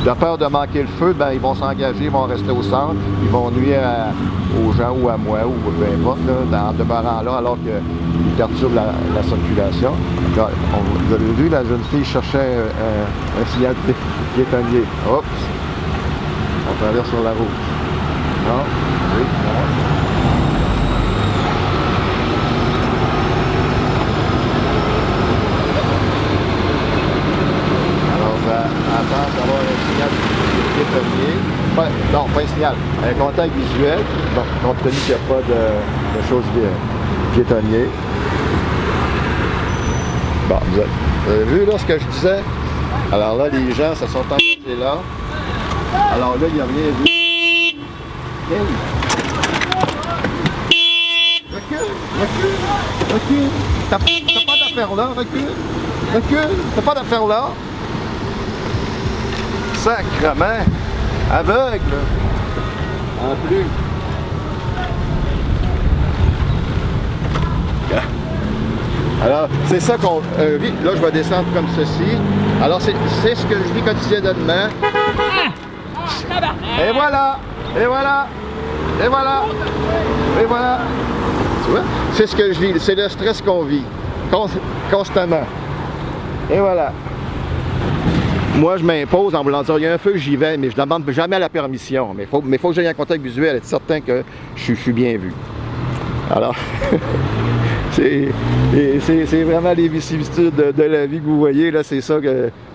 de peur de manquer le feu, ben, ils vont s'engager, ils vont rester au centre, ils vont nuire aux gens ou à moi, ou peu importe, là, en demeurant là, alors qu'ils perturbent la circulation. Là, vous avez vu, la jeune fille cherchait un signal piétonnier. Oups! On traverse sur la route. Non? Oui, non. Attendre d'avoir un signal piétonnier. Non, pas un signal, un contact visuel, bon, compte tenu qu'il n'y a pas de choses piétonniers. Bon, vous avez vu là ce que je disais? Alors là, les gens se sont engagés là. Alors là, il n'y a rien vu. Recule, recule, recule. T'as pas d'affaire là, recule, recule, t'as pas d'affaire là. Sacrement! Aveugle! En plus! Alors, c'est ça qu'on vit. Là, je vais descendre comme ceci. Alors, c'est ce que je vis quotidiennement. Et voilà! Et voilà! Et voilà! Et voilà! Tu vois? C'est ce que je vis. C'est le stress qu'on vit. Constamment. Et voilà. Moi, je m'impose en voulant dire, il y a un feu, j'y vais, mais je ne demande jamais la permission. Mais il faut que j'aie un contact visuel, être certain que je suis bien vu. Alors, c'est vraiment les vicissitudes de la vie que vous voyez, là, c'est ça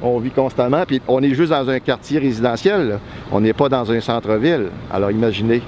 qu'on vit constamment. Puis on est juste dans un quartier résidentiel, là. On n'est pas dans un centre-ville. Alors imaginez.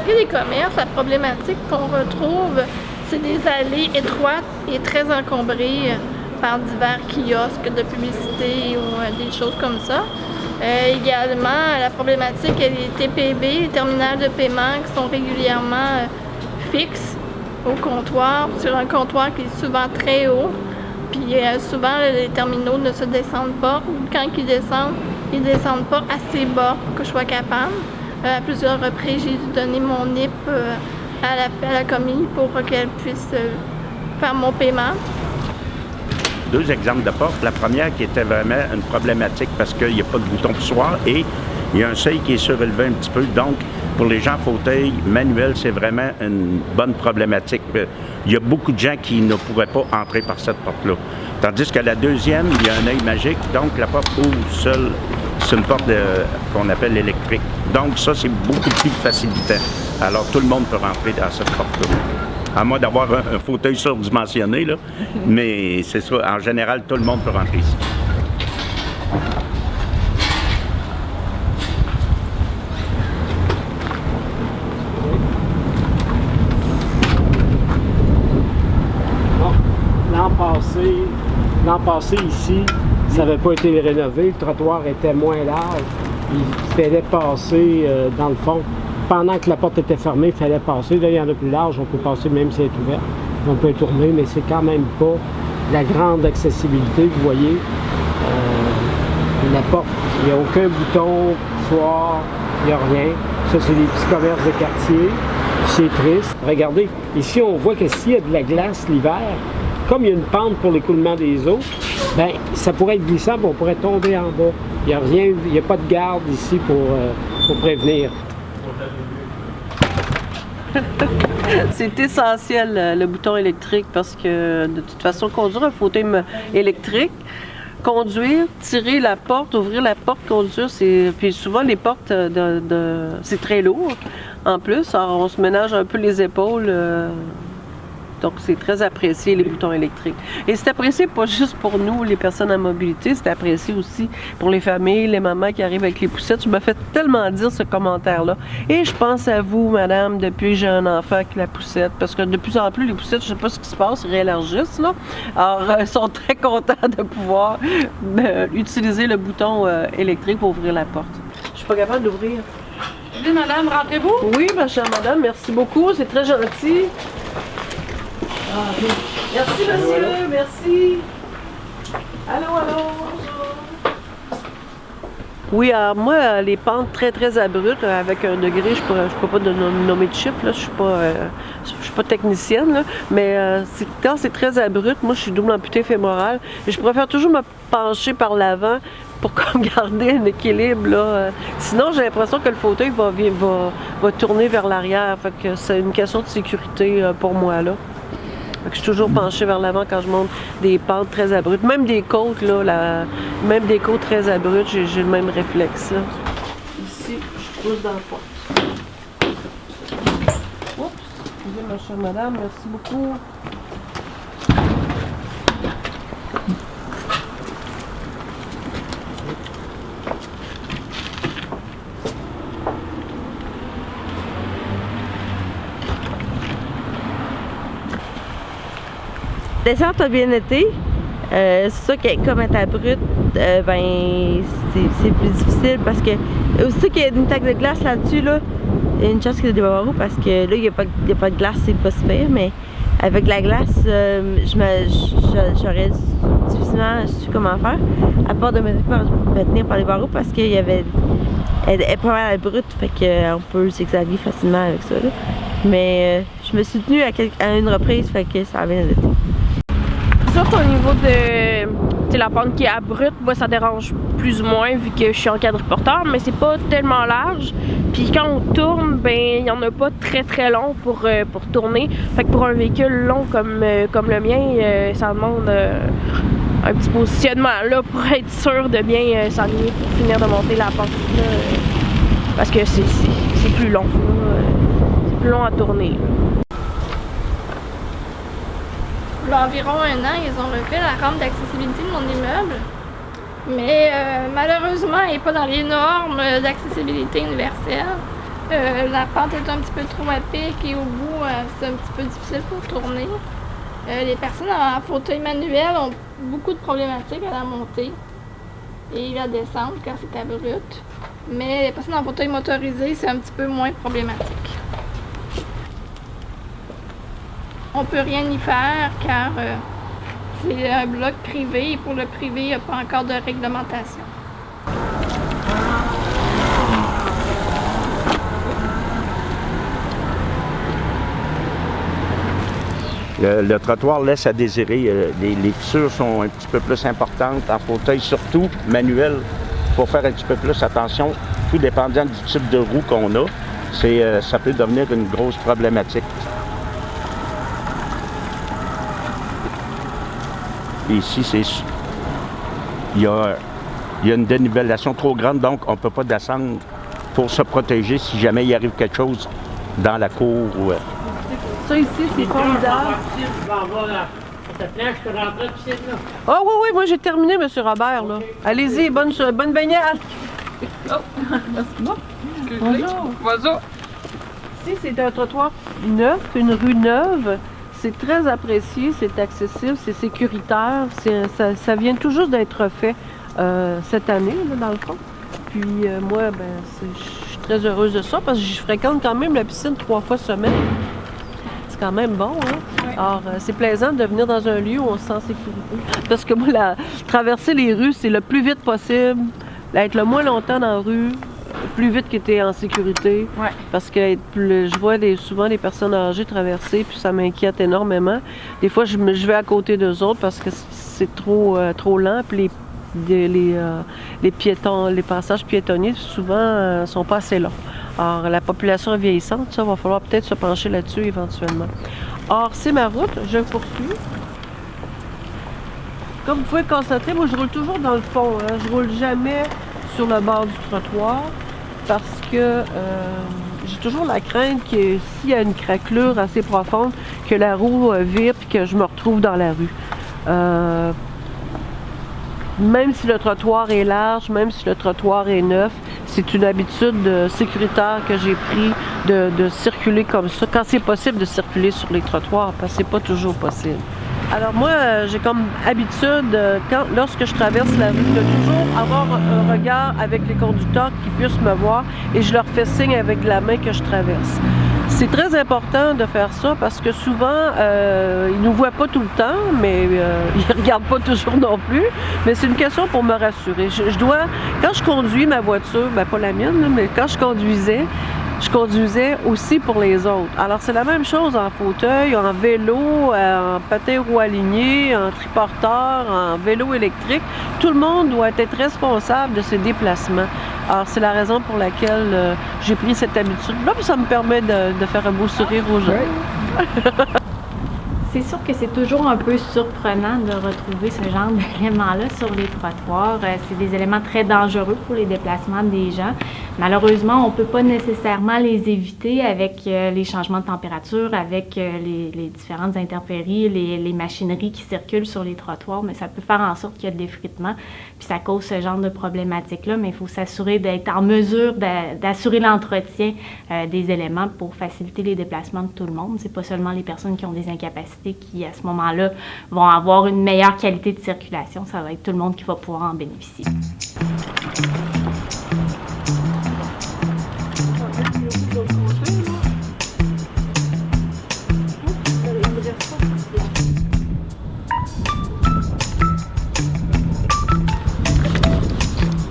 Les commerces, la problématique qu'on retrouve, c'est des allées étroites et très encombrées par divers kiosques de publicité ou des choses comme ça. Également, la problématique est les TPB, les terminales de paiement, qui sont régulièrement fixes au comptoir, sur un comptoir qui est souvent très haut. Puis souvent, les terminaux ne se descendent pas, ou quand ils descendent pas assez bas pour que je sois capable. À plusieurs reprises, j'ai dû donner mon NIP à la commis pour qu'elle puisse faire mon paiement. Deux exemples de porte. La première qui était vraiment une problématique parce qu'il n'y a pas de bouton poussoir et il y a un seuil qui est surélevé un petit peu. Donc, pour les gens fauteuils manuels, c'est vraiment une bonne problématique. Il y a beaucoup de gens qui ne pourraient pas entrer par cette porte-là. Tandis que la deuxième, il y a un œil magique. Donc, la porte ouvre seule. C'est une porte qu'on appelle électrique. Donc, ça, c'est beaucoup plus facilitant. Alors, tout le monde peut rentrer dans cette porte-là. À moins d'avoir un fauteuil surdimensionné, là. Mais c'est ça. En général, tout le monde peut rentrer ici. L'an passé, ici, ça n'avait pas été rénové. Le trottoir était moins large. Il fallait passer dans le fond. Pendant que la porte était fermée, il fallait passer. Là, il y en a plus large. On peut passer même si elle est ouverte. On peut tourner, mais c'est quand même pas la grande accessibilité, vous voyez. La porte, il n'y a aucun bouton, soir, il n'y a rien. Ça, c'est des petits commerces de quartier. C'est triste. Regardez, ici, on voit que s'il y a de la glace l'hiver, comme il y a une pente pour l'écoulement des eaux, ben, ça pourrait être glissant, on pourrait tomber en bas. Il n'y a rien, il n'y a pas de garde ici pour prévenir. C'est essentiel, le bouton électrique, parce que de toute façon, conduire un fauteuil électrique, conduire, tirer la porte, ouvrir la porte, conduire, puis souvent les portes c'est très lourd en plus. Alors on se ménage un peu les épaules. Donc c'est très apprécié, les boutons électriques. Et c'est apprécié pas juste pour nous, les personnes à mobilité, c'est apprécié aussi pour les familles, les mamans qui arrivent avec les poussettes. Je me fais tellement dire ce commentaire-là. Et je pense à vous, madame, depuis que j'ai un enfant avec la poussette, parce que de plus en plus, les poussettes, je sais pas ce qui se passe, ils réélargissent, là. Alors, ils sont très contents de pouvoir utiliser le bouton électrique pour ouvrir la porte. Je suis pas capable d'ouvrir. Oui, madame, rentrez-vous? Oui, ma chère madame, merci beaucoup, c'est très gentil. Ah, oui. Merci, monsieur, merci. Allô, bonjour. Oui, alors moi, les pentes très, très abruptes, avec un degré, je peux pas nommer de chiffre, là, je suis pas technicienne, là, mais quand c'est très abrupt, moi, je suis double amputée fémorale, et je préfère toujours me pencher par l'avant pour comme garder un équilibre, là. Sinon, j'ai l'impression que le fauteuil va tourner vers l'arrière, fait que c'est une question de sécurité pour moi, là. Je suis toujours penchée vers l'avant quand je monte des pentes très abruptes. Même des côtes, là, même des côtes très abruptes, j'ai le même réflexe. Là. Ici, je pousse dans la porte. Oups, excusez ma chère madame, merci beaucoup. La descente a bien été. C'est sûr que comme elle est abrupte, ben c'est plus difficile parce que aussitôt qu'il y a une taque de glace là-dessus, là, il y a une chance qu'il y ait des barreaux parce que là, il n'y a pas de glace, c'est pas super, mais avec la glace, j'aurais difficilement su comment faire, à part de me tenir par les barreaux parce qu'il y avait. Elle est pas mal abrupte, fait qu'on peut s'exagérer facilement avec ça. Là. Mais je me suis tenue à une reprise, fait que ça a bien été. C'est sûr qu'au niveau de la pente qui est abrupte, moi ça dérange plus ou moins vu que je suis en quadriporteur, mais c'est pas tellement large. Puis quand on tourne, ben il y en a pas très très long pour tourner. Fait que pour un véhicule long comme le mien, ça demande un petit positionnement là pour être sûr de bien s'aligner pour finir de monter la pente là, parce que c'est plus long. C'est plus long à tourner. Là. Il y a environ un an, ils ont refait la rampe d'accessibilité de mon immeuble. Mais malheureusement, elle n'est pas dans les normes d'accessibilité universelle. La pente est un petit peu trop à pic et au bout, c'est un petit peu difficile pour tourner. Les personnes en fauteuil manuel ont beaucoup de problématiques à la montée et la descente quand c'est abrupt. Mais les personnes en fauteuil motorisé, c'est un petit peu moins problématique. On peut rien y faire car c'est un bloc privé et pour le privé, il n'y a pas encore de réglementation. Le trottoir laisse à désirer. Les fissures sont un petit peu plus importantes en fauteuil, surtout manuel. Il faut faire un petit peu plus attention, tout dépendant du type de roue qu'on a. Ça peut devenir une grosse problématique. Et ici, il y a une dénivellation trop grande, donc on ne peut pas descendre pour se protéger si jamais il arrive quelque chose dans la cour. Ça ici, c'est formidable. Oh oui, moi j'ai terminé, M. Robert. Allez-y, bonne baignade. Oh, merci. Bonjour. Ici, c'est un trottoir neuf, une rue neuve. C'est très apprécié, c'est accessible, c'est sécuritaire. Ça vient tout juste d'être fait cette année, là, dans le fond. Puis moi, je suis très heureuse de ça parce que je fréquente quand même la piscine 3 fois semaine. quand même bon. Hein? Alors, c'est plaisant de venir dans un lieu où on se sent en sécurité. Parce que moi, traverser les rues, c'est le plus vite possible. Être le moins longtemps dans la rue, plus vite que tu es en sécurité. Ouais. Parce que je vois souvent des personnes âgées traverser, puis ça m'inquiète énormément. Des fois, je vais à côté d'eux autres parce que c'est trop lent, puis les piétons, les passages piétonniers, souvent, sont pas assez longs. Alors, la population est vieillissante, ça, va falloir peut-être se pencher là-dessus éventuellement. Or, c'est ma route, je poursuis. Comme vous pouvez constater, moi, je roule toujours dans le fond. Hein. Je roule jamais sur le bord du trottoir parce que j'ai toujours la crainte que s'il y a une craquelure assez profonde, que la roue vire et que je me retrouve dans la rue. Même si le trottoir est large, même si le trottoir est neuf, c'est une habitude sécuritaire que j'ai pris de circuler comme ça, quand c'est possible de circuler sur les trottoirs, parce que c'est pas toujours possible. Alors moi, j'ai comme habitude, lorsque je traverse la rue, de toujours avoir un regard avec les conducteurs qui puissent me voir et je leur fais signe avec la main que je traverse. C'est très important de faire ça parce que souvent, ils ne nous voient pas tout le temps, mais ils ne regardent pas toujours non plus. Mais c'est une question pour me rassurer. Je dois, quand je conduis ma voiture, ben pas la mienne, mais quand je conduisais aussi pour les autres. Alors c'est la même chose en fauteuil, en vélo, en patin roue aligné, en triporteur, en vélo électrique. Tout le monde doit être responsable de ses déplacements. Alors c'est la raison pour laquelle j'ai pris cette habitude-là, puis ça me permet de faire un beau sourire aux gens. C'est sûr que c'est toujours un peu surprenant de retrouver ce genre d'éléments-là sur les trottoirs. C'est des éléments très dangereux pour les déplacements des gens. Malheureusement, on ne peut pas nécessairement les éviter avec les changements de température, avec les différentes intempéries, les machineries qui circulent sur les trottoirs, mais ça peut faire en sorte qu'il y a de l'effritement, puis ça cause ce genre de problématique-là, mais il faut s'assurer d'être en mesure d'assurer l'entretien des éléments pour faciliter les déplacements de tout le monde. C'est pas seulement les personnes qui ont des incapacités qui, à ce moment-là, vont avoir une meilleure qualité de circulation. Ça va être tout le monde qui va pouvoir en bénéficier.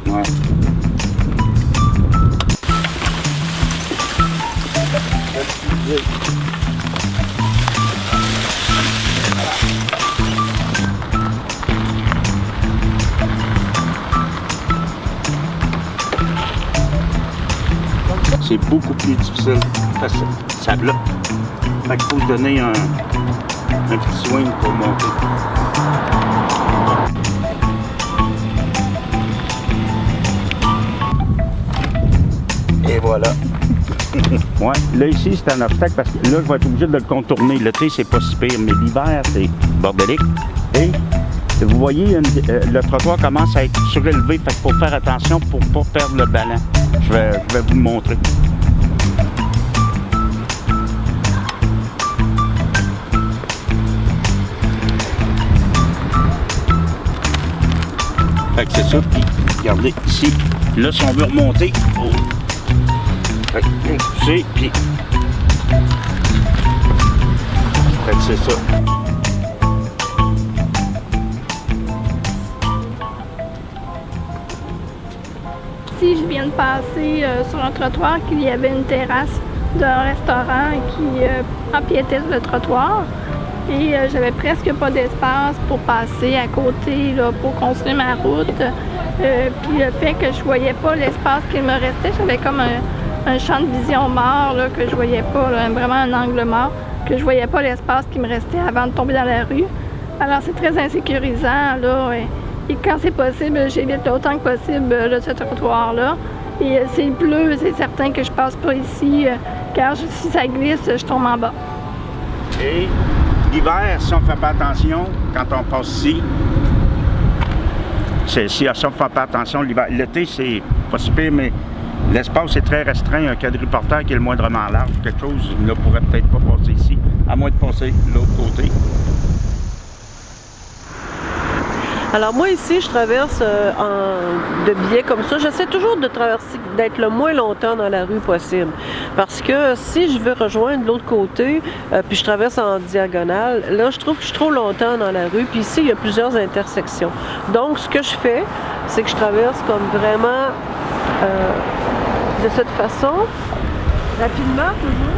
Ouais. C'est beaucoup plus difficile parce que ça bloque. Fait qu'il faut se donner un petit swing pour monter. Et voilà. Ouais, là ici c'est un obstacle parce que là je vais être obligé de le contourner. L'été c'est pas si pire, mais l'hiver c'est bordélique. Et vous voyez, le trottoir commence à être surélevé, fait qu'il faut faire attention pour ne pas perdre le ballon. Je vais vous le montrer. Fait que c'est ça, puis regardez ici, là si on veut remonter, fait que pousser, puis fait que c'est ça. Si je viens de passer sur un trottoir qu'il y avait une terrasse d'un restaurant qui empiétait sur le trottoir et j'avais presque pas d'espace pour passer à côté là, pour continuer ma route. Puis le fait que je voyais pas l'espace qu'il me restait, j'avais comme un champ de vision mort là, que je voyais pas, là, vraiment un angle mort, que je voyais pas l'espace qui me restait avant de tomber dans la rue. Alors c'est très insécurisant là. Et quand c'est possible, j'évite autant que possible ce trottoir-là. Et s'il pleut, c'est certain que je passe pas ici, car si ça glisse, je tombe en bas. Et l'hiver, si on ne fait pas attention, quand on passe ici, si on ne fait pas attention, l'hiver, l'été, c'est pas si pire, mais l'espace est très restreint. Un quadriporteur qui est le moindrement large, quelque chose ne pourrait peut-être pas passer ici, à moins de passer de l'autre côté. Alors moi ici, je traverse de biais comme ça. J'essaie toujours de traverser, d'être le moins longtemps dans la rue possible. Parce que si je veux rejoindre l'autre côté, puis je traverse en diagonale, là je trouve que je suis trop longtemps dans la rue. Puis ici, il y a plusieurs intersections. Donc ce que je fais, c'est que je traverse comme vraiment de cette façon, rapidement toujours.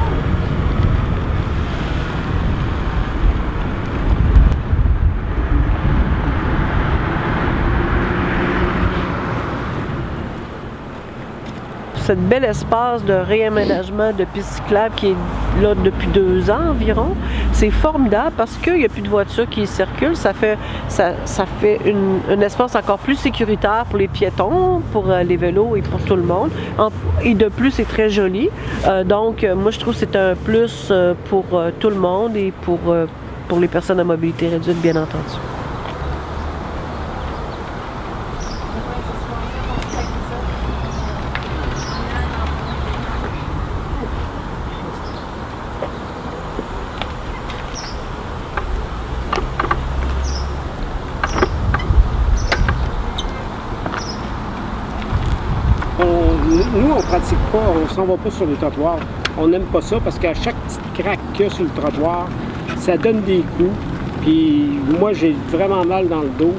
Cet bel espace de réaménagement de piste cyclable qui est là depuis 2 ans environ, c'est formidable parce qu'il n'y a plus de voitures qui circulent. Ça fait un espace encore plus sécuritaire pour les piétons, pour les vélos et pour tout le monde. Et de plus, c'est très joli. Donc, moi, je trouve que c'est un plus pour tout le monde et pour les personnes à mobilité réduite, bien entendu. Nous, on pratique pas, on s'en va pas sur les trottoirs. On n'aime pas ça parce qu'à chaque petite craque qu'il y a sur le trottoir, ça donne des coups. Puis moi, j'ai vraiment mal dans le dos.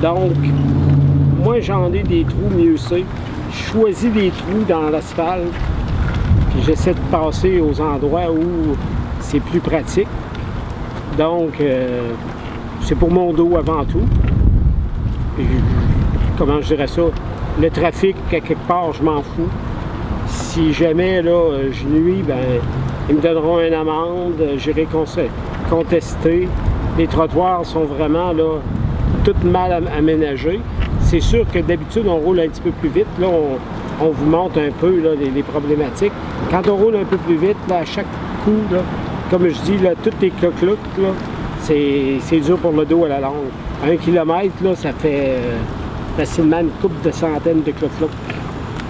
Donc, moi, j'en ai des trous, mieux c'est. Je choisis des trous dans l'asphalte. Puis j'essaie de passer aux endroits où c'est plus pratique. Donc, c'est pour mon dos avant tout. Puis, comment je dirais ça? Le trafic, à quelque part, je m'en fous. Si jamais là, je nuis, ben, ils me donneront une amende, j'irai contester. Les trottoirs sont vraiment là, tout mal aménagés. C'est sûr que d'habitude, on roule un petit peu plus vite. Là, on vous montre un peu là, les problématiques. Quand on roule un peu plus vite, là, à chaque coup, là, comme je dis, là, toutes les clocs-clocs, c'est dur pour le dos à la longue. 1 kilomètre, là, ça fait facilement une couple de centaines de clocs-clocs.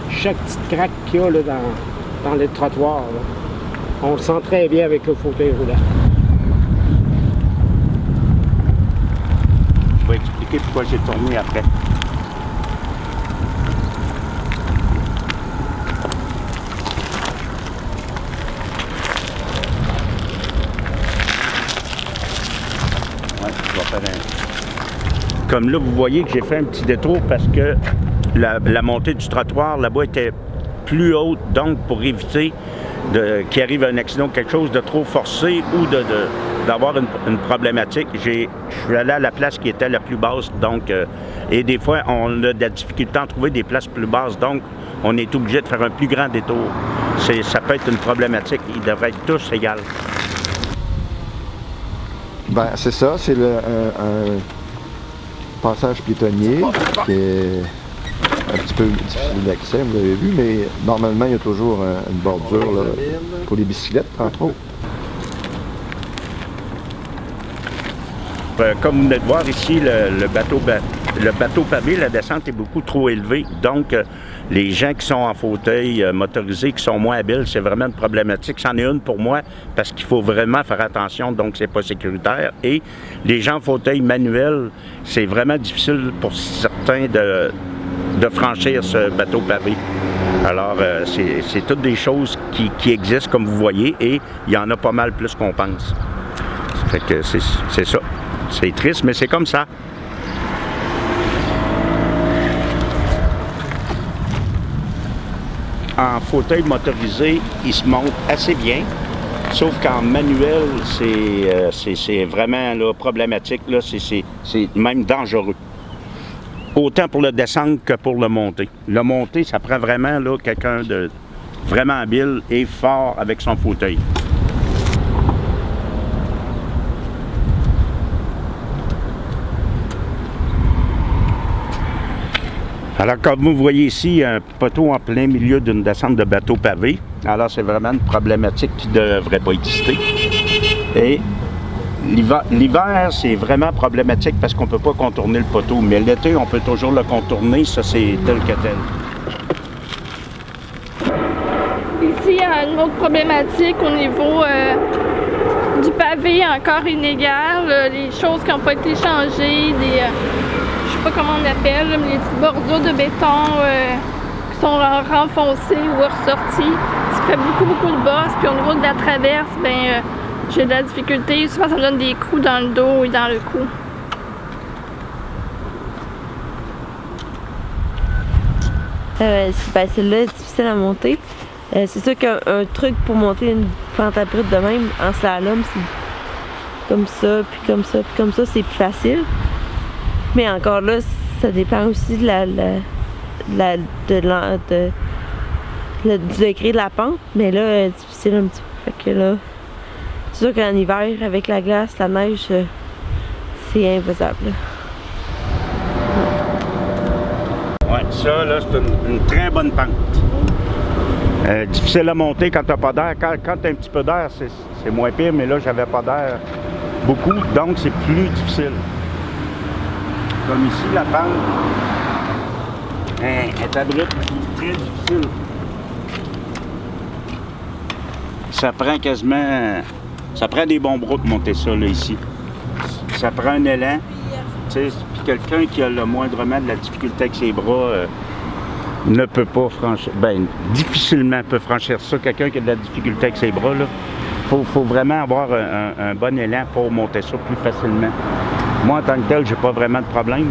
Chaque petite craque qu'il y a là, dans les trottoirs, là, on le sent très bien avec le fauteuil roulant. Je vais expliquer pourquoi j'ai tourné après. Ouais, je vais faire un... Comme là, vous voyez que j'ai fait un petit détour parce que la montée du trottoir là-bas était plus haute, donc pour éviter qu'il arrive un accident ou quelque chose de trop forcé ou d'avoir une problématique, je suis allé à la place qui était la plus basse, donc, et des fois, on a de la difficulté à trouver des places plus basses, donc on est obligé de faire un plus grand détour. Ça peut être une problématique, ils devraient être tous égaux. Ben, c'est ça, c'est un passage piétonnier qui est un petit peu difficile d'accès, vous l'avez vu, mais normalement, il y a toujours une bordure là, pour les bicyclettes, entre autres. Comme vous venez de voir ici, le bateau pavé, la descente est beaucoup trop élevée. Donc, les gens qui sont en fauteuil motorisé, qui sont moins habiles, c'est vraiment une problématique. C'en est une pour moi parce qu'il faut vraiment faire attention, donc c'est pas sécuritaire. Et les gens en fauteuil manuel, c'est vraiment difficile pour certains de franchir ce bateau pavé. Alors, c'est toutes des choses qui existent, comme vous voyez, et il y en a pas mal plus qu'on pense. Ça fait que c'est ça. C'est triste, mais c'est comme ça. En fauteuil motorisé, il se monte assez bien, sauf qu'en manuel, c'est vraiment là, problématique. Là, c'est même dangereux. Autant pour le descendre que pour le monter. Le monter, ça prend vraiment là, quelqu'un de vraiment habile et fort avec son fauteuil. Alors, comme vous voyez ici, un poteau en plein milieu d'une descente de bateau pavé. Alors, c'est vraiment une problématique qui ne devrait pas exister. Et l'hiver, c'est vraiment problématique parce qu'on ne peut pas contourner le poteau. Mais l'été, on peut toujours le contourner. Ça, c'est tel que tel. Ici, il y a une autre problématique au niveau du pavé encore inégal. Les choses qui n'ont pas été changées, sais pas comment on appelle, mais les petites bordures de béton qui sont renfoncées ou ressorties. Ça fait beaucoup de bosses. Puis au niveau de la traverse, ben j'ai de la difficulté. Souvent, ça me donne des coups dans le dos et dans le cou. Celle-là est difficile à monter. C'est sûr qu'un truc pour monter une pente abrupte de même en slalom, c'est comme ça, puis comme ça, puis comme ça, c'est plus facile. Mais encore là, ça dépend aussi du degré de la pente. Mais là, difficile un petit peu. Fait que là, c'est sûr qu'en hiver, avec la glace, la neige, c'est infaisable. Oui, ça, là, c'est une très bonne pente. Difficile à monter quand tu n'as pas d'air. Quand tu as un petit peu d'air, c'est moins pire, mais là, j'avais pas d'air beaucoup, donc c'est plus difficile. Comme ici, la pente est abrupte, très difficile. Ça prend quasiment... Ça prend des bons bras pour monter ça, là, ici. Ça prend un élan. Tu sais, puis quelqu'un qui a le moindrement de la difficulté avec ses bras ne peut pas franchir... Bien, difficilement peut franchir ça. Quelqu'un qui a de la difficulté avec ses bras, là, faut vraiment avoir un bon élan pour monter ça plus facilement. Moi, en tant que tel, j'ai pas vraiment de problème.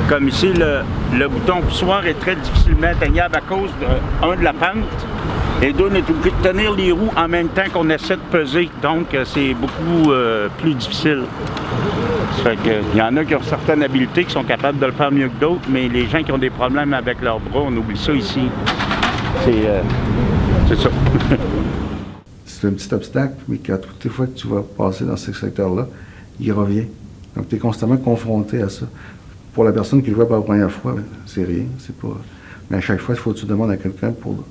Comme ici, le bouton poussoir est très difficilement atteignable à cause de la pente, et deux, on est obligé de tenir les roues en même temps qu'on essaie de peser, donc c'est beaucoup plus difficile. Ça fait que, il y en a qui ont certaines habiletés qui sont capables de le faire mieux que d'autres, mais les gens qui ont des problèmes avec leurs bras, on oublie ça ici. C'est ça. C'est un petit obstacle, mais toutes les fois que tu vas passer dans ce secteur-là, il revient. Donc, tu es constamment confronté à ça. Pour la personne qui le voit pour la première fois, c'est rien, c'est pas... Mais à chaque fois, il faut que tu demandes à quelqu'un pour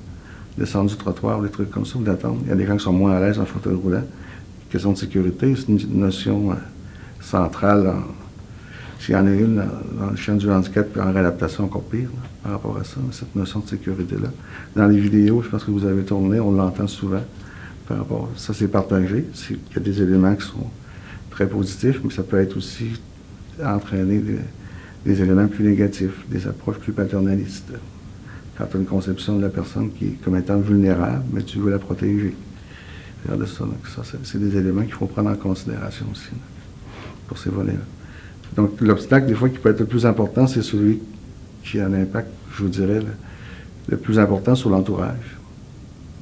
descendre du trottoir, des trucs comme ça, ou d'attendre. Il y a des gens qui sont moins à l'aise en fauteuil roulant. Question de sécurité, c'est une notion centrale. S'il y en a une dans le champ du handicap, puis en réadaptation encore pire, là, par rapport à ça, cette notion de sécurité-là. Dans les vidéos, je pense que vous avez tourné, on l'entend souvent par rapport à ça. C'est partagé. Il y a des éléments qui sont très positifs, mais ça peut être aussi entraîner des éléments plus négatifs, des approches plus paternalistes. Quand tu as une conception de la personne qui est comme étant vulnérable, mais tu veux la protéger. Regarde ça, donc ça c'est des éléments qu'il faut prendre en considération aussi, là, pour ces volets-là. Donc l'obstacle, des fois, qui peut être le plus important, c'est celui qui a un impact, je vous dirais, le plus important sur l'entourage.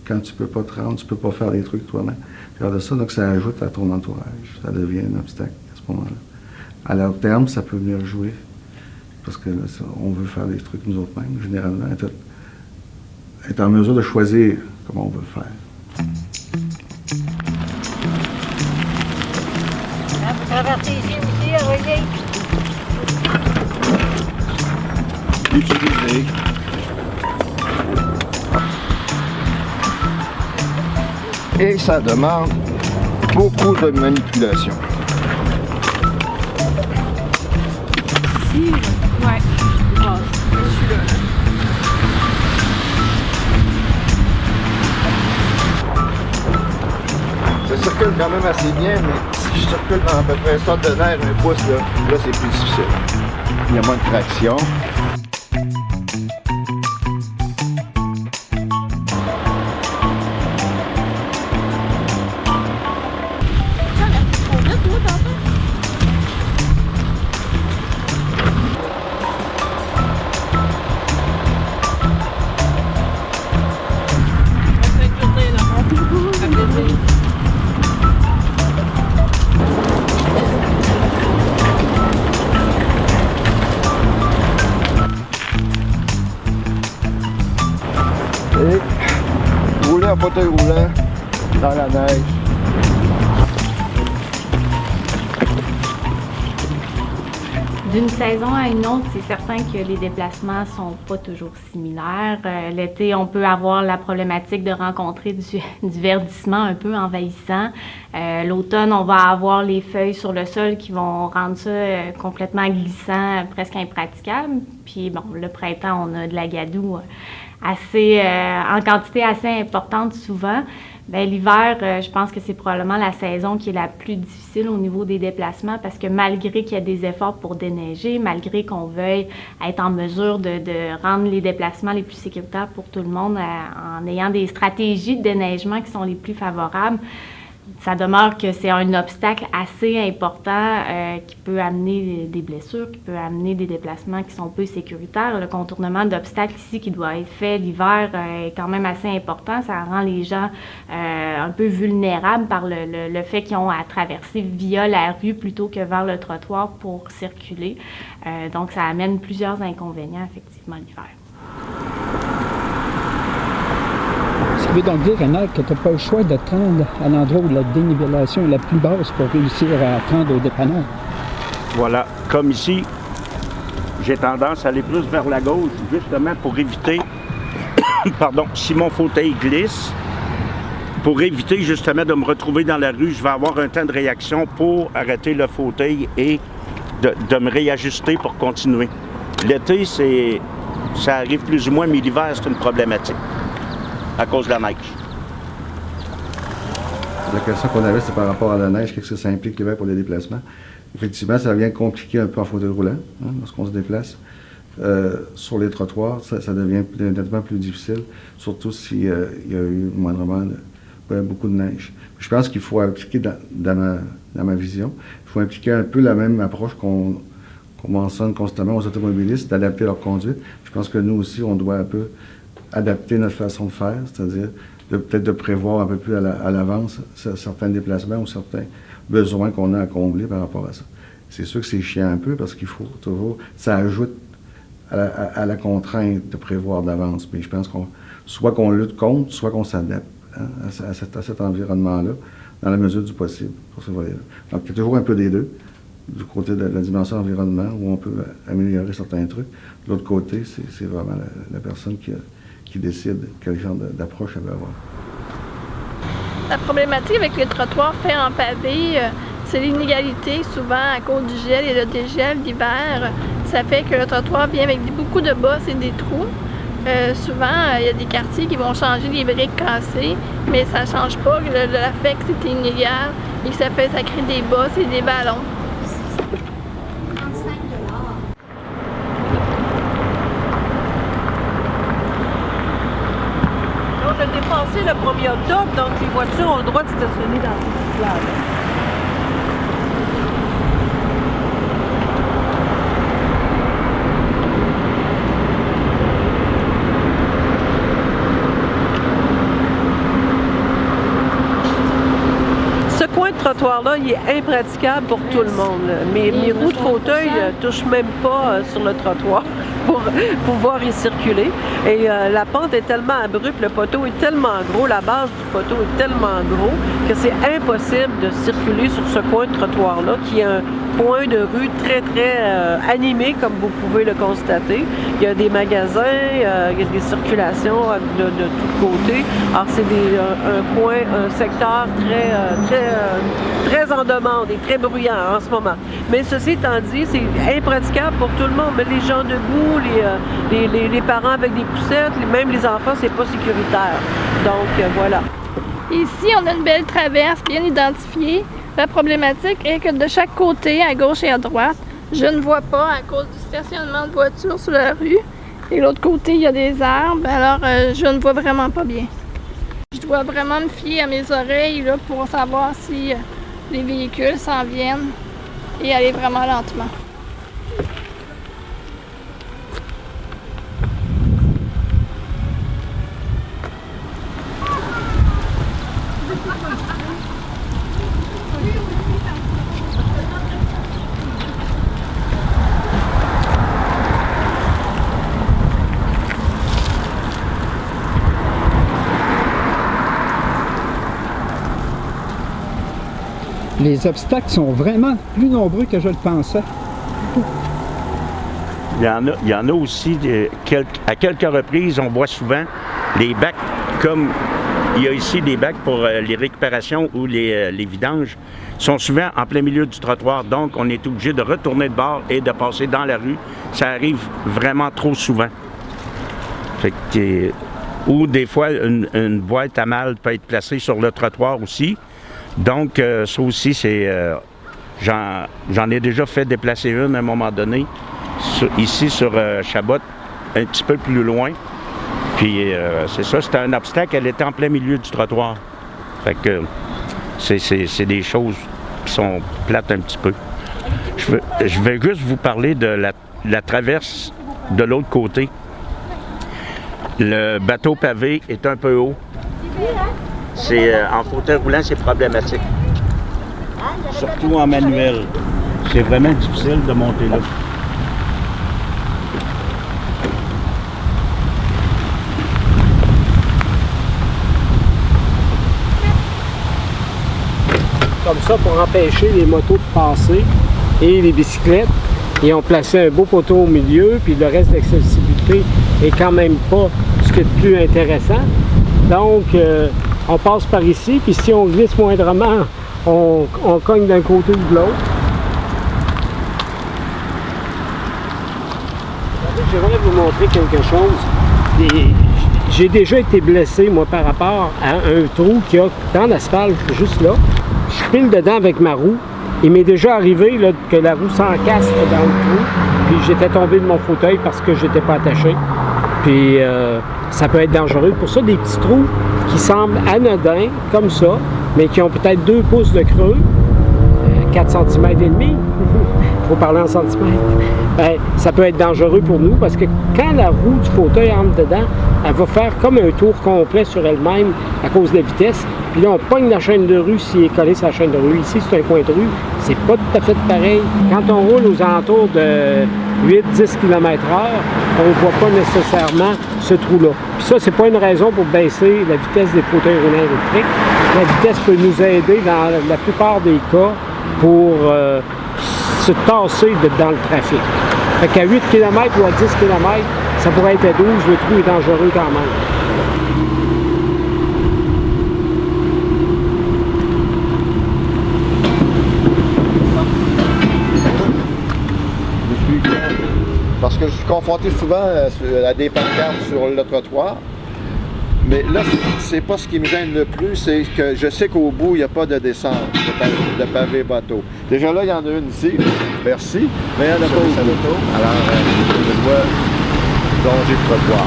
Quand tu peux pas te rendre, tu peux pas faire des trucs toi-même. Regarde ça, donc ça ajoute à ton entourage. Ça devient un obstacle à ce moment-là. À long terme, ça peut venir jouer. Parce que là, on veut faire des trucs nous autres mêmes, généralement. Être en mesure de choisir comment on veut le faire. Vous traversez ici aussi, Roger? Utiliser. Et ça demande beaucoup de manipulation. Ici, ouais, je suis là. Ça circule quand même assez bien, mais si je circule dans à peu près un centre de nerf, un pouce, là c'est plus difficile. Il y a moins de traction. Et rouler en fauteuil roulant dans la neige. D'une saison à une autre, c'est certain que les déplacements sont pas toujours similaires. L'été, on peut avoir la problématique de rencontrer du verdissement un peu envahissant. L'automne, on va avoir les feuilles sur le sol qui vont rendre ça complètement glissant, presque impraticable. Puis bon, le printemps, on a de la gadoue assez, en quantité assez importante souvent. Bien, l'hiver, je pense que c'est probablement la saison qui est la plus difficile au niveau des déplacements parce que malgré qu'il y a des efforts pour déneiger, malgré qu'on veuille être en mesure de rendre les déplacements les plus sécuritaires pour tout le monde en ayant des stratégies de déneigement qui sont les plus favorables, ça demeure que c'est un obstacle assez important qui peut amener des blessures, qui peut amener des déplacements qui sont peu sécuritaires. Le contournement d'obstacles ici qui doit être fait l'hiver est quand même assez important. Ça rend les gens un peu vulnérables par le fait qu'ils ont à traverser via la rue plutôt que vers le trottoir pour circuler. Donc ça amène plusieurs inconvénients effectivement l'hiver. Ça veut donc dire, Renald, que tu n'as pas le choix de te rendre à l'endroit où la dénivellation est la plus basse pour réussir à te rendre au dépanneur. Voilà. Comme ici, j'ai tendance à aller plus vers la gauche, justement pour éviter, pardon, si mon fauteuil glisse, pour éviter justement de me retrouver dans la rue, je vais avoir un temps de réaction pour arrêter le fauteuil et de me réajuster pour continuer. L'été, ça arrive plus ou moins, mais l'hiver, c'est une problématique à cause de la neige. La question qu'on avait, c'est par rapport à la neige, qu'est-ce que ça implique l'hiver pour les déplacements. Effectivement, ça vient compliquer un peu en fauteuil roulant, lorsqu'on se déplace. Sur les trottoirs, ça devient nettement plus difficile, surtout s'il y a eu moindrement beaucoup de neige. Je pense qu'il faut appliquer, dans ma vision, il faut impliquer un peu la même approche qu'on mentionne constamment aux automobilistes, d'adapter leur conduite. Je pense que nous aussi, on doit un peu adapter notre façon de faire, c'est-à-dire peut-être de prévoir un peu plus à l'avance certains déplacements ou certains besoins qu'on a à combler par rapport à ça. C'est sûr que c'est chiant un peu parce qu'il faut toujours... Ça ajoute à la contrainte de prévoir d'avance. Mais je pense soit qu'on lutte contre, soit qu'on s'adapte à cet environnement-là, dans la mesure du possible, pour ce volet-là. Donc, il y a toujours un peu des deux, du côté de la dimension environnement, où on peut améliorer certains trucs. De l'autre côté, c'est vraiment la personne qui décide quel genre d'approche elle veut avoir. La problématique avec les trottoirs faits en pavé, c'est l'inégalité, souvent à cause du gel et le dégel d'hiver. Ça fait que le trottoir vient avec beaucoup de bosses et des trous. Souvent, il y a des quartiers qui vont changer les briques cassées, mais ça ne change pas le fait que c'est inégal et que ça crée des bosses et des ballons. On a dépassé le 1er octobre, donc les voitures ont le droit de stationner dans le cyclable. Ce coin de trottoir-là, il est impraticable pour tout le monde. Mes roues de fauteuil ne touchent même pas sur le trottoir pour pouvoir y circuler. Et la pente est tellement abrupte, le poteau est tellement gros, la base du poteau est tellement gros que c'est impossible de circuler sur ce coin de trottoir-là, qui est un point de rue très, très animé, comme vous pouvez le constater. Il y a des magasins, il y a des circulations de tous côtés. Alors, c'est un secteur très en demande et très bruyant en ce moment. Mais ceci étant dit, c'est impraticable pour tout le monde. Mais les gens debout, les parents avec des poussettes, même les enfants, c'est pas sécuritaire. Donc, voilà. Ici, on a une belle traverse bien identifiée. La problématique est que de chaque côté, à gauche et à droite, je ne vois pas à cause du stationnement de voitures sur la rue. Et l'autre côté, il y a des arbres, alors je ne vois vraiment pas bien. Je dois vraiment me fier à mes oreilles là, pour savoir si les véhicules s'en viennent et aller vraiment lentement. Les obstacles sont vraiment plus nombreux que je le pensais. Il y en a aussi, à quelques reprises, on voit souvent les bacs, comme il y a ici des bacs pour les récupérations ou les vidanges, sont souvent en plein milieu du trottoir. Donc, on est obligé de retourner de bord et de passer dans la rue. Ça arrive vraiment trop souvent. Fait que Ou des fois, une boîte à mal peut être placée sur le trottoir aussi. Donc, ça aussi, c'est... j'en ai déjà fait déplacer une à un moment donné, ici sur Chabot, un petit peu plus loin. Puis, c'est ça, c'était un obstacle, elle était en plein milieu du trottoir. Fait que c'est des choses qui sont plates un petit peu. Je vais juste vous parler de la traverse de l'autre côté. Le bateau pavé est un peu haut. En fauteuil roulant, c'est problématique. Surtout en manuel. C'est vraiment difficile de monter là. Comme ça, pour empêcher les motos de passer et les bicyclettes, ils ont placé un beau poteau au milieu, puis le reste d'accessibilité est quand même pas ce qui est le plus intéressant. Donc, on passe par ici, puis si on glisse moindrement, on cogne d'un côté ou de l'autre. J'aimerais vous montrer quelque chose. J'ai déjà été blessé, moi, par rapport à un trou qu'il y a dans l'asphalte, juste là. Je pile dedans avec ma roue. Il m'est déjà arrivé là, que la roue s'encasse dans le trou, puis j'étais tombé de mon fauteuil parce que j'étais pas attaché. Puis ça peut être dangereux. Pour ça, des petits trous qui semblent anodins, comme ça, mais qui ont peut-être 2 pouces de creux, 4 cm et demi, il faut parler en centimètres, ben, ça peut être dangereux pour nous parce que quand la roue du fauteuil entre dedans, elle va faire comme un tour complet sur elle-même à cause de la vitesse. Puis là, on pogne la chaîne de rue s'il est collé sur la chaîne de rue. Ici, c'est un coin de rue. C'est pas tout à fait pareil. Quand on roule aux alentours de 8-10 km/h, on ne voit pas nécessairement ce trou-là. Puis ça, c'est pas une raison pour baisser la vitesse des fauteuils roulants électriques. La vitesse peut nous aider dans la plupart des cas pour se tasser dans le trafic. Fait qu'à 8 km ou à 10 km, ça pourrait être à 12, le trou est dangereux quand même. Parce que je suis confronté souvent à des pancartes sur le trottoir. Mais là, c'est pas ce qui me gêne le plus, c'est que je sais qu'au bout, il n'y a pas de descente de pavé bateau. Déjà là, il y en a une ici. Merci. Mais il n'y en a pas au bout. Alors, je dois longer le trottoir.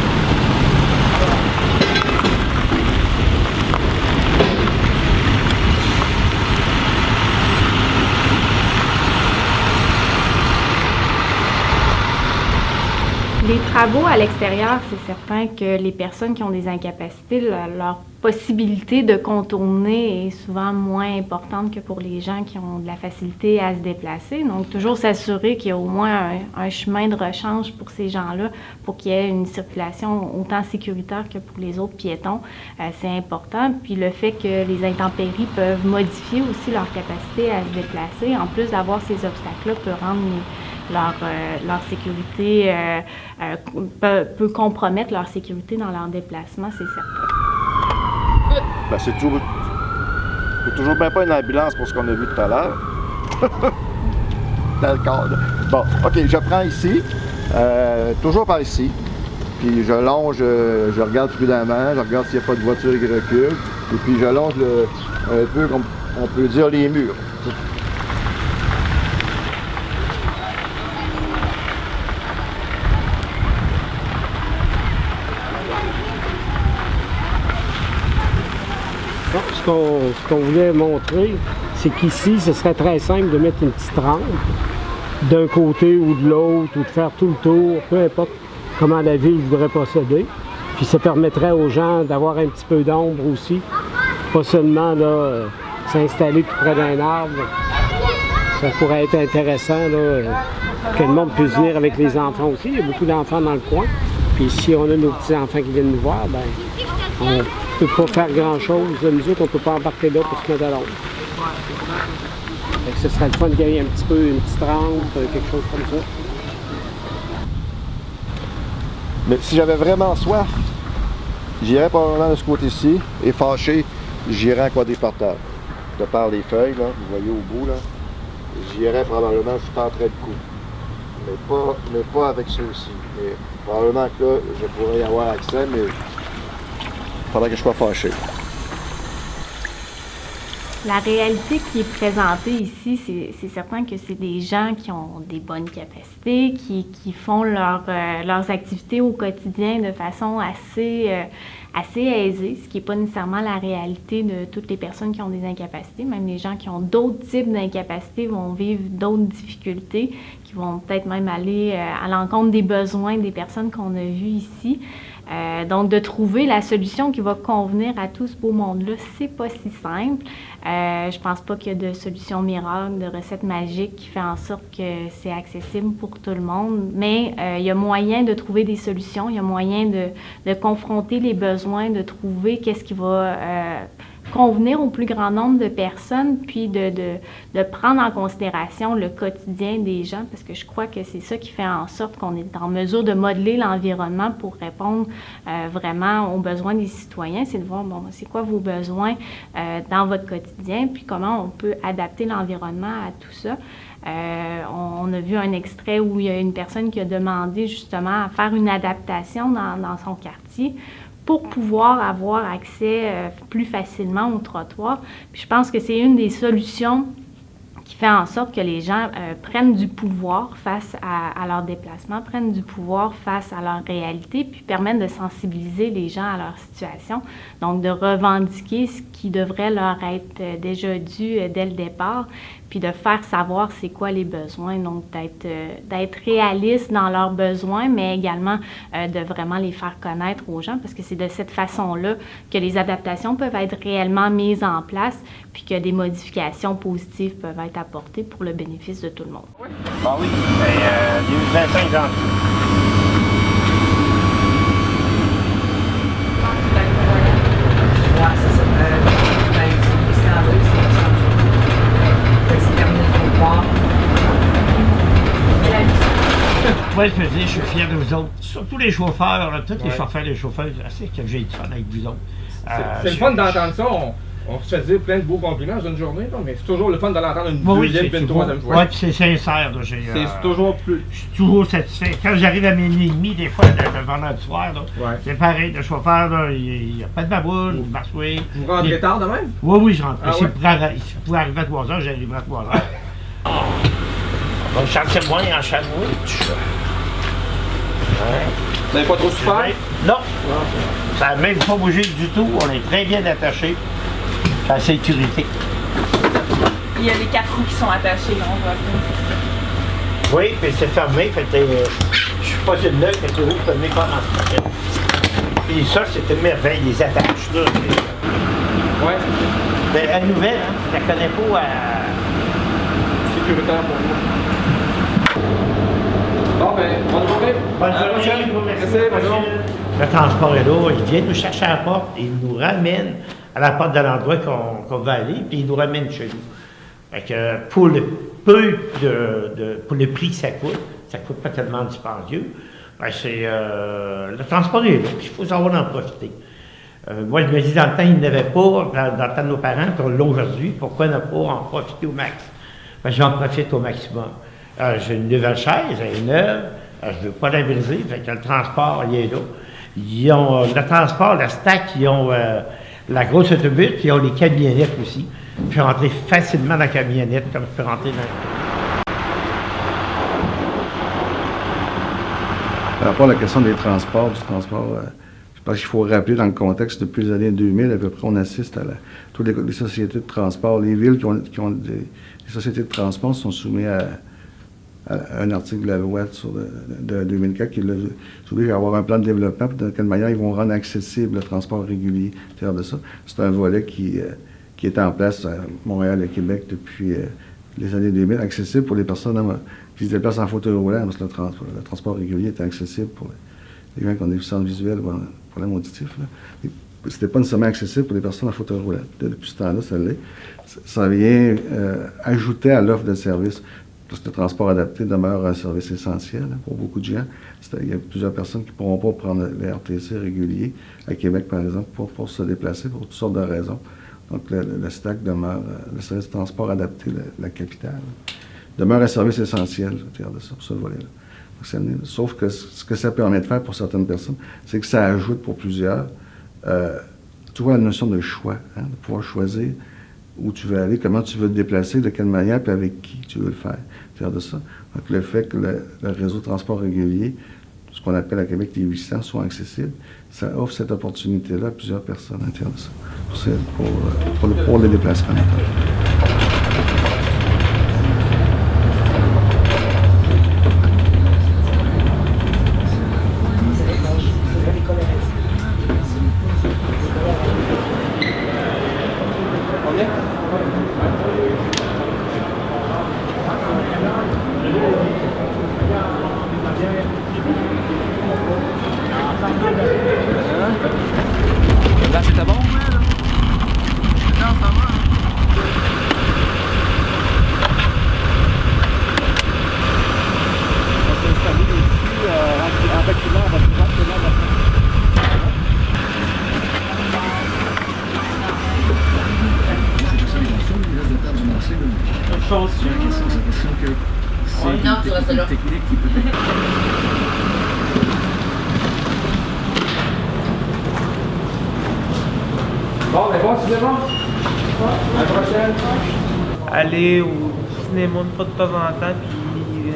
Les travaux à l'extérieur, c'est certain que les personnes qui ont des incapacités, leur possibilité de contourner est souvent moins importante que pour les gens qui ont de la facilité à se déplacer. Donc, toujours s'assurer qu'il y a au moins un chemin de rechange pour ces gens-là, pour qu'il y ait une circulation autant sécuritaire que pour les autres piétons, c'est important. Puis le fait que les intempéries peuvent modifier aussi leur capacité à se déplacer, en plus d'avoir ces obstacles-là, peut rendre leur sécurité, peut compromettre leur sécurité dans leur déplacement, c'est certain. Ben, c'est toujours bien pas une ambulance pour ce qu'on a vu tout à l'heure. Dans le cadre. Bon, OK, je prends ici, toujours par ici, puis je longe, je regarde prudemment, je regarde s'il n'y a pas de voiture qui recule, et puis je longe un peu, comme on peut dire, les murs. Ce qu'on voulait montrer, c'est qu'ici, ce serait très simple de mettre une petite rampe d'un côté ou de l'autre, ou de faire tout le tour, peu importe comment la ville voudrait procéder. Puis ça permettrait aux gens d'avoir un petit peu d'ombre aussi, pas seulement là, s'installer tout près d'un arbre. Ça pourrait être intéressant là, que le monde puisse venir avec les enfants aussi. Il y a beaucoup d'enfants dans le coin. Puis si on a nos petits-enfants qui viennent nous voir, ben on ne peut pas faire grand-chose. Nous autres, on ne peut pas embarquer là pour se mettre à l'ombre. Ce serait le fun qu'il y ait un petit peu une petite rampe, quelque chose comme ça. Mais si j'avais vraiment soif, j'irais probablement de ce côté-ci et fâché, j'irais en quadriporteur. De par les feuilles, là, vous voyez au bout, là, j'irais probablement sur en trait de cou. Mais pas avec ceux-ci. Probablement que là, je pourrais y avoir accès, mais pendant que je sois fâché. La réalité qui est présentée ici, c'est certain que c'est des gens qui ont des bonnes capacités, qui font leurs activités au quotidien de façon assez aisée, ce qui n'est pas nécessairement la réalité de toutes les personnes qui ont des incapacités. Même les gens qui ont d'autres types d'incapacités vont vivre d'autres difficultés, qui vont peut-être même aller à l'encontre des besoins des personnes qu'on a vues ici. Donc, de trouver la solution qui va convenir à tout ce beau monde-là, c'est pas si simple. Je pense pas qu'il y a de solution miracle, de recette magique qui fait en sorte que c'est accessible pour tout le monde. Mais il y a moyen de trouver des solutions, il y a moyen de confronter les besoins, de trouver qu'est-ce qui va convenir au plus grand nombre de personnes, puis de prendre en considération le quotidien des gens, parce que je crois que c'est ça qui fait en sorte qu'on est en mesure de modeler l'environnement pour répondre vraiment aux besoins des citoyens. C'est de voir, bon, c'est quoi vos besoins dans votre quotidien, puis comment on peut adapter l'environnement à tout ça. On a vu un extrait où il y a une personne qui a demandé justement à faire une adaptation dans son quartier pour pouvoir avoir accès plus facilement au trottoir. Puis je pense que c'est une des solutions qui fait en sorte que les gens prennent du pouvoir face à leur déplacement, prennent du pouvoir face à leur réalité, puis permettent de sensibiliser les gens à leur situation. Donc, de revendiquer ce qui devrait leur être déjà dû dès le départ, puis de faire savoir c'est quoi les besoins. Donc, d'être réaliste dans leurs besoins, mais également de vraiment les faire connaître aux gens, parce que c'est de cette façon-là que les adaptations peuvent être réellement mises en place, puis que des modifications positives peuvent être apportées pour le bénéfice de tout le monde. Ah oui, le 25 janvier. Moi, je veux dire, je suis fier de vous autres. Surtout les chauffeurs, là, tous les chauffeurs et les chauffeurs, c'est que j'ai du fun avec vous autres. C'est le fun d'entendre ça. On se fait dire plein de beaux compliments dans une journée, là, mais c'est toujours le fun de l'entendre une deuxième et une troisième fois. Oui, puis c'est sincère. C'est toujours plus. Je suis toujours satisfait. Quand j'arrive à minuit et demi, des fois, le vendredi soir, c'est pareil. Le chauffeur, il n'y a pas de baboune, il marche, oui. Vous rentrez tard de même? Oui, je rentre. Ah, si vous pouvez arriver à 3 h, j'arriverai à 3 h. On va me chanter moins en sandwich. Vous n'avez pas trop souffert? Non. Ça n'a même pas bougé du tout. On est très bien attachés à la sécurité. Il y a les 4 roues qui sont attachées, là, on voit. Oui, puis c'est fermé. Je suis pas une l'œil, fait que les roues peuvent venir comme en Et ça, c'est une merveille, les attaches. Là. Oui. Mais la nouvelle, hein, je la connais pas sécuritaire pour nous. Bon, ben, bonne journée. Bonne journée. Merci, bonjour. Le transport est là, il vient nous chercher à la porte et il nous ramène à la porte de l'endroit qu'on va aller, puis il nous ramène chez nous. Fait que pour le pour le prix que ça coûte pas tellement dispendieux, ben le transport est là, puis il faut savoir en profiter. Moi, je me dis, dans le temps, il n'y en avait pas, dans le temps de nos parents, puis on l'a aujourd'hui, pourquoi ne pas en profiter au max? Ben, j'en profite au maximum. J'ai une nouvelle chaise, elle est neuve, je ne veux pas la briser, fait que le transport, il est là. Ils ont le transport, la stack, ils ont la grosse autobus, puis ils ont les camionnettes aussi. Je peux rentrer facilement dans la camionnette, comme je peux rentrer dans Par rapport à la question des transports, je pense qu'il faut rappeler dans le contexte, depuis les années 2000, à peu près, on assiste à toutes les sociétés de transport. Les villes qui ont des sociétés de transport sont soumises à un article de la loi de 2004 qui oblige à avoir un plan de développement, puis de quelle manière ils vont rendre accessible le transport régulier. C'est un volet qui est en place à Montréal et Québec depuis les années 2000, accessible pour les personnes qui se déplacent en fauteuil roulant, parce que le transport régulier est accessible pour les gens qui ont des déficiences visuelles ou problèmes auditifs. C'était pas nécessairement accessible pour les personnes en fauteuil roulant. Depuis ce temps-là, ça l'est. Ça vient ajouter à l'offre de services. Parce que le transport adapté demeure un service essentiel pour beaucoup de gens. Il y a plusieurs personnes qui ne pourront pas prendre les RTC réguliers, à Québec par exemple, pour se déplacer pour toutes sortes de raisons. Donc le STAC demeure, le service de transport adapté, la capitale, demeure un service essentiel, de ça, pour ce volet-là. Sauf que ce que ça permet de faire pour certaines personnes, c'est que ça ajoute pour plusieurs toujours la notion de choix, hein, de pouvoir choisir où tu veux aller, comment tu veux te déplacer, de quelle manière, puis avec qui tu veux le faire. Faire de ça. Donc, le fait que le réseau de transport régulier, ce qu'on appelle à Québec les 800, soit accessible, ça offre cette opportunité-là à plusieurs personnes à l'intérieur de ça, pour les déplacements. Là, c'était bon? Non, ça va. On s'est installé ici en bâtiment, on va pouvoir se là maintenant. Je pense que c'est une technique qui peut être... Bon, mais bon, c'est bon. À la prochaine. Aller au cinéma une fois de temps en temps, puis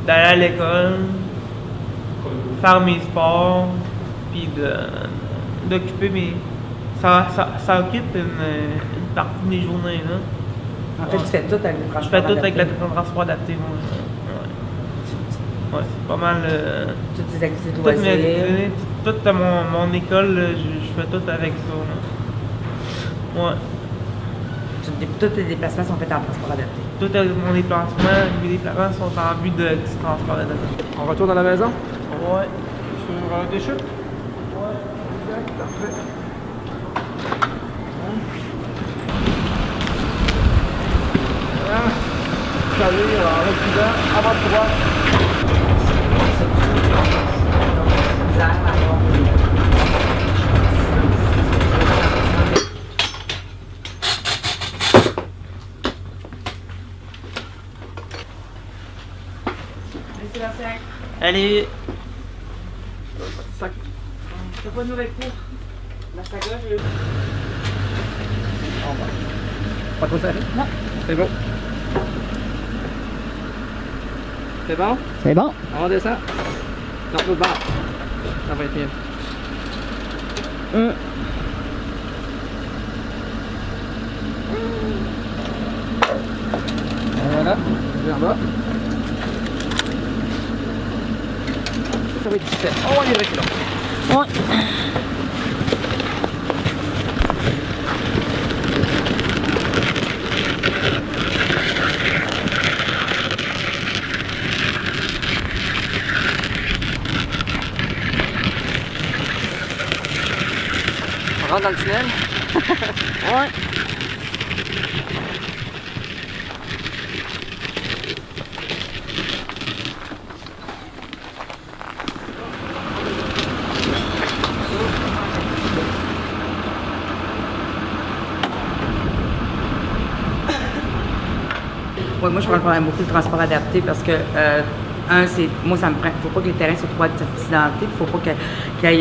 d'aller à l'école, faire mes sports, puis d'occuper mes... Ça occupe une partie de mes journées, là. En fait, tu fais tout avec le transport adapté. Je fais tout avec le transport adapté, moi. Ouais, c'est pas mal... Toutes tes activités de loisirs. Toute mon école, je fais tout avec ça, là. Ouais. Tous tes déplacements sont faits en transport adapté. Tous mes déplacements sont en vue de transport adapté. On retourne à la maison? Ouais. Sur des chutes? Ouais, exact, parfait. Salut, en reculant, avant de droite. Allez. T'as pas de nouvelles cours? La sacoche, Pas trop serré? Non. C'est bon. C'est bon? C'est bon. On descend. Non, l'autre barre. Ça va être bien. Voilà. Viens en bas. Ça va être 17. Oh, on est reculant. Ouais. On rentre dans le tunnel? Ouais. Oui, moi je prends beaucoup de transport adapté parce que c'est moi ça me prend. Faut pas que les terrains soient trop accidentés, faut pas qu'il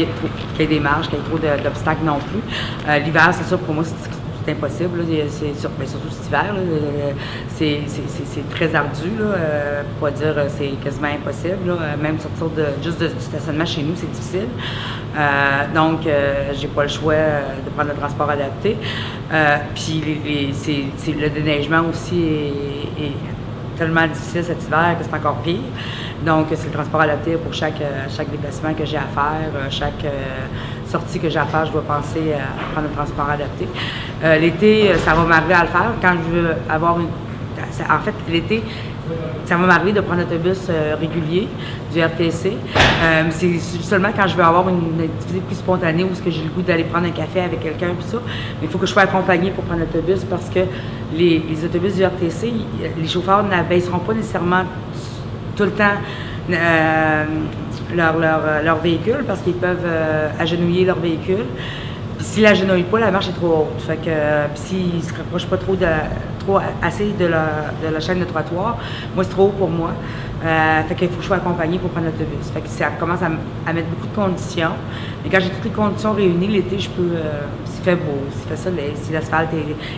y ait des marges, qu'il y ait trop d'obstacles non plus. L'hiver, c'est sûr pour moi c'est impossible. Là. Surtout cet hiver, c'est très ardu. Pour pas dire c'est quasiment impossible. Là. Même sortir juste du stationnement chez nous, c'est difficile. Donc, j'ai pas le choix de prendre le transport adapté. Puis le déneigement aussi est tellement difficile cet hiver que c'est encore pire. Donc, c'est le transport adapté pour chaque déplacement que j'ai à faire, chaque sortie que j'ai à faire, je dois penser à prendre le transport adapté. L'été, ça va m'arriver à le faire quand je veux avoir une... En fait, l'été, ça va m'arriver de prendre l'autobus régulier du RTC. C'est seulement quand je veux avoir une activité plus spontanée ou est-ce que j'ai le goût d'aller prendre un café avec quelqu'un puis ça. Mais il faut que je sois accompagnée pour prendre l'autobus parce que les autobus du RTC, les chauffeurs n'abaisseront pas nécessairement tout le temps leur véhicule parce qu'ils peuvent agenouiller leur véhicule. Puis s'ils l'agenouillent pas, la marche est trop haute. Fait que s'ils ne se rapprochent pas trop assez de la chaîne de trottoir, moi c'est trop haut pour moi. Fait qu'il faut que je sois accompagnée pour prendre l'autobus. Fait que ça commence à mettre beaucoup de conditions. Mais quand j'ai toutes les conditions réunies, l'été, je peux, s'il fait beau, s'il fait soleil, si l'asphalte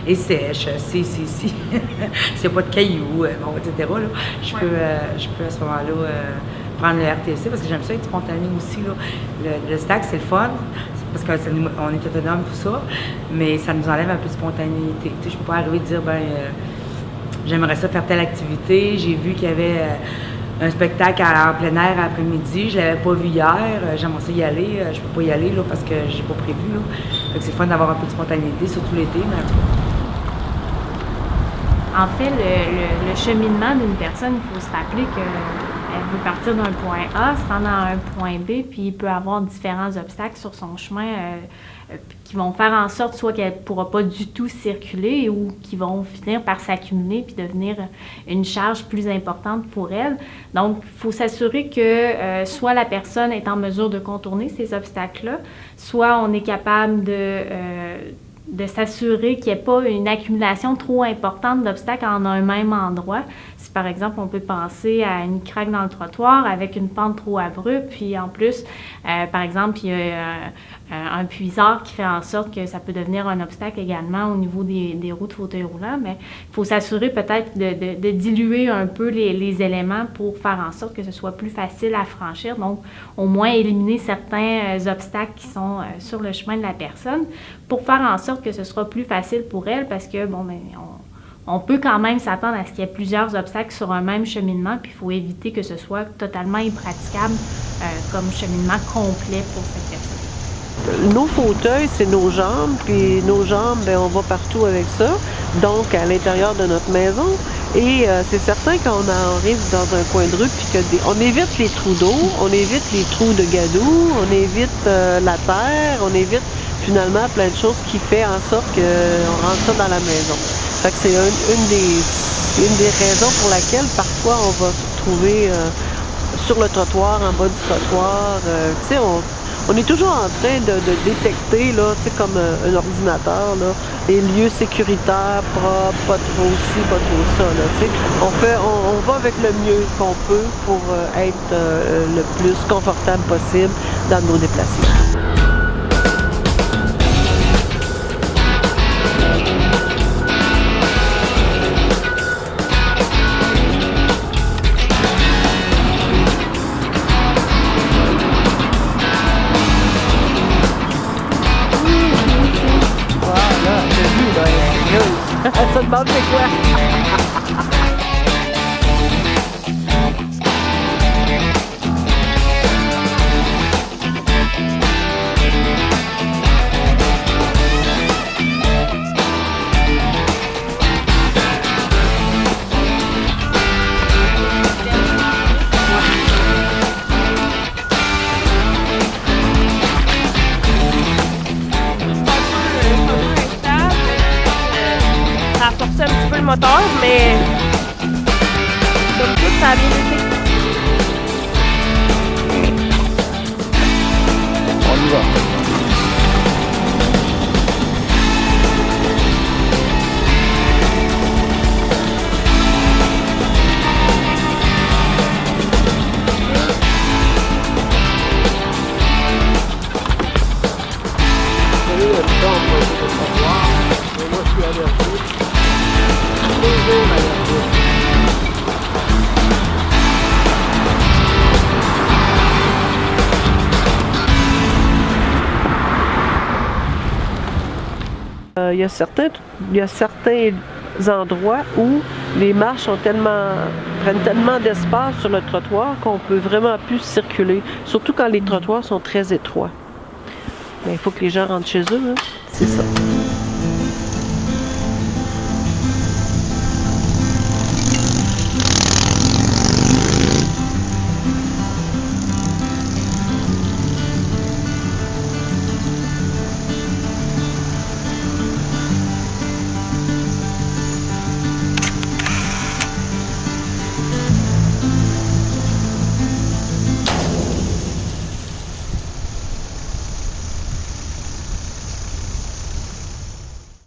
est sèche, s'il n'y a pas de cailloux, bon, etc., là, je peux à ce moment-là prendre le RTC parce que j'aime ça être spontané aussi. Là. Le stack, c'est le fun. Parce qu'on est autonome, tout ça, mais ça nous enlève un peu de spontanéité. Tu sais, je ne peux pas arriver et dire, j'aimerais ça faire telle activité. J'ai vu qu'il y avait un spectacle en plein air après-midi, je ne l'avais pas vu hier, j'aimerais ça y aller. Je ne peux pas y aller là, parce que j'ai pas prévu. Là. Donc c'est fun d'avoir un peu de spontanéité, surtout l'été, mais en tout cas. En fait, le cheminement d'une personne, il faut se rappeler qu'elle veut partir d'un point A, se rendre à un point B, puis il peut avoir différents obstacles sur son chemin qui vont faire en sorte soit qu'elle ne pourra pas du tout circuler ou qui vont finir par s'accumuler puis devenir une charge plus importante pour elle. Donc, il faut s'assurer que soit la personne est en mesure de contourner ces obstacles-là, soit on est capable de s'assurer qu'il n'y ait pas une accumulation trop importante d'obstacles en un même endroit. Si par exemple, on peut penser à une craque dans le trottoir avec une pente trop abrupte, puis en plus, par exemple, il y a un puisard qui fait en sorte que ça peut devenir un obstacle également au niveau des roues de fauteuil roulant, mais il faut s'assurer peut-être de diluer un peu les éléments pour faire en sorte que ce soit plus facile à franchir, donc au moins éliminer certains obstacles qui sont sur le chemin de la personne pour faire en sorte que ce sera plus facile pour elle parce que, on peut quand même s'attendre à ce qu'il y ait plusieurs obstacles sur un même cheminement, puis il faut éviter que ce soit totalement impraticable comme cheminement complet pour cette personne. Nos fauteuils, c'est nos jambes, puis nos jambes, on va partout avec ça, donc à l'intérieur de notre maison. Et c'est certain qu'on arrive dans un coin de rue, puis on évite les trous d'eau, on évite les trous de gadou, on évite la terre, on évite finalement plein de choses qui fait en sorte qu'on rentre ça dans la maison. Fait que c'est une des raisons pour laquelle parfois on va se retrouver sur le trottoir, en bas du trottoir. Tu sais, on est toujours en train de détecter, là, tu sais, comme un ordinateur, là, les lieux sécuritaires, propres, pas trop ci, pas trop ça, là, tu sais. On va avec le mieux qu'on peut pour être le plus confortable possible dans nos déplacements. Ça demande c'est quoi? Un petit peu le moteur, mais comme tout, ça a bien été. On y va. Moi, je suis allergique. Il y a certains endroits où les marches prennent tellement d'espace sur le trottoir qu'on peut vraiment plus circuler, surtout quand les trottoirs sont très étroits. Mais il faut que les gens rentrent chez eux, hein? C'est ça.